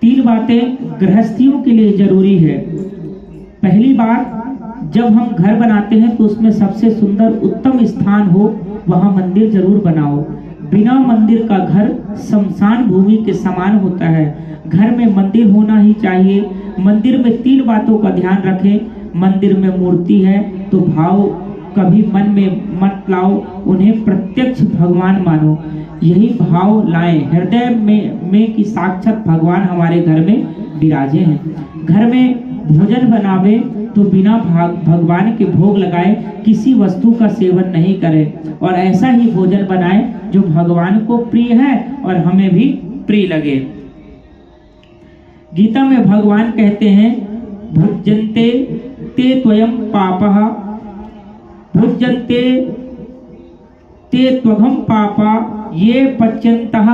3 बातें गृहस्थियों के लिए जरूरी है। पहली बात, जब हम घर बनाते हैं तो उसमें सबसे सुंदर उत्तम स्थान हो, वहां मंदिर जरूर बनाओ। बिना मंदिर का घर शमशान भूमि के समान होता है। घर में मंदिर होना ही चाहिए। मंदिर में 3 बातों का ध्यान रखें। मंदिर में मूर्ति है तो भाव कभी मन में मत लाओ, उन्हें प्रत्यक्ष भगवान मानो। यही भाव लाएं हृदय में कि साक्षात भगवान हमारे घर में विराजे हैं। घर में भोजन बनावे तो बिना भगवान के भोग लगाए किसी वस्तु का सेवन नहीं करें, और ऐसा ही भोजन बनाए जो भगवान को प्रिय है और हमें भी प्रिय लगे। गीता में भगवान कहते हैं, भुज्यन्ते ते त्वयं पापः, भुज्यन्ते ते त्वघं पापा ये पच्यन्तः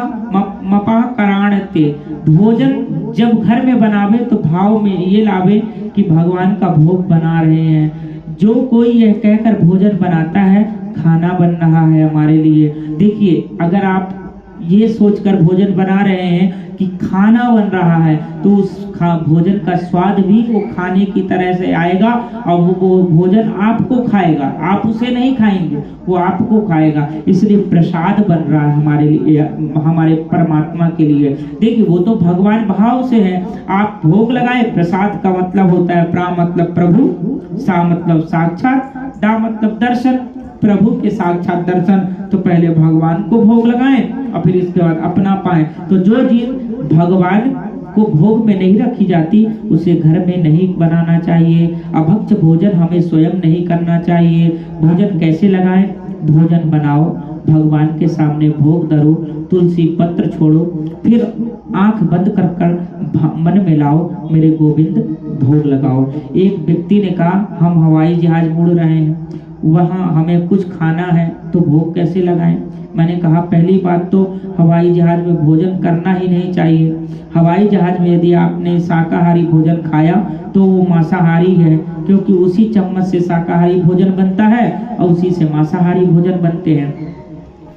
मपः कराणते। भोजन जब घर में बनावे तो भाव में ये लावे कि भगवान का भोग बना रहे हैं। जो कोई यह कहकर भोजन बनाता है, खाना बन रहा है हमारे लिए। देखिए, अगर आप ये सोचकर भोजन बना रहे हैं कि खाना बन रहा है, तो उस भोजन का स्वाद भी वो खाने की तरह से आएगा, और वो भोजन आपको खाएगा, आप उसे नहीं खाएंगे, वो आपको खाएगा। इसलिए प्रसाद बन रहा है हमारे लिए, हमारे परमात्मा के लिए। देखिए, वो तो भगवान भाव से है। आप भोग लगाए, प्रसाद का मतलब होता है प्रा मतलब प्रभु, सा मतलब साक्षात, दा मतलब दर्शन। प्रभु के साक्षात दर्शन, तो पहले भगवान को भोग लगाएं और फिर इसके बाद अपना पाएं। तो जो चीज भगवान को भोग में नहीं रखी जाती, उसे घर में नहीं बनाना चाहिए। अभक्ष भोजन हमें स्वयं नहीं करना चाहिए। भोजन कैसे लगाएं? भोजन बनाओ, भगवान के सामने भोग धरो, तुलसी पत्र छोड़ो, फिर आंख बंद कर मन में लाओ, मेरे गोविंद भोग लगाओ। एक व्यक्ति ने कहा, हम हवाई जहाज उड़ रहे हैं, वहाँ हमें कुछ खाना है, तो भोग कैसे लगाएं? मैंने कहा, पहली बात तो हवाई जहाज में भोजन करना ही नहीं चाहिए। हवाई जहाज में यदि आपने शाकाहारी भोजन खाया तो वो मांसाहारी है, क्योंकि उसी चम्मच से शाकाहारी भोजन बनता है और उसी से मांसाहारी भोजन बनते हैं।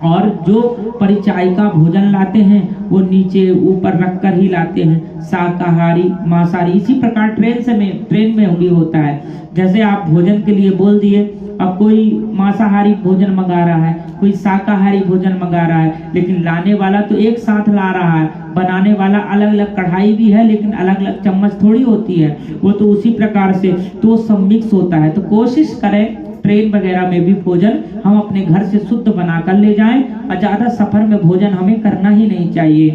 और जो परिचायिका भोजन लाते हैं वो नीचे ऊपर रख कर ही लाते हैं, शाकाहारी मांसाहारी। इसी प्रकार ट्रेन में भी होता है। जैसे आप भोजन के लिए बोल दिए, अब कोई मांसाहारी भोजन मंगा रहा है, कोई शाकाहारी भोजन मंगा रहा है, लेकिन लाने वाला तो एक साथ ला रहा है, बनाने वाला अलग अलग कढ़ाई भी है, लेकिन अलग अलग चम्मच थोड़ी होती है। वो तो उसी प्रकार से तो सब मिक्स होता है। तो कोशिश करें ट्रेन वगैरह में भी भोजन हम अपने घर से शुद्ध बना कर ले जाएं, और ज़्यादा सफर में भोजन हमें करना ही नहीं चाहिए।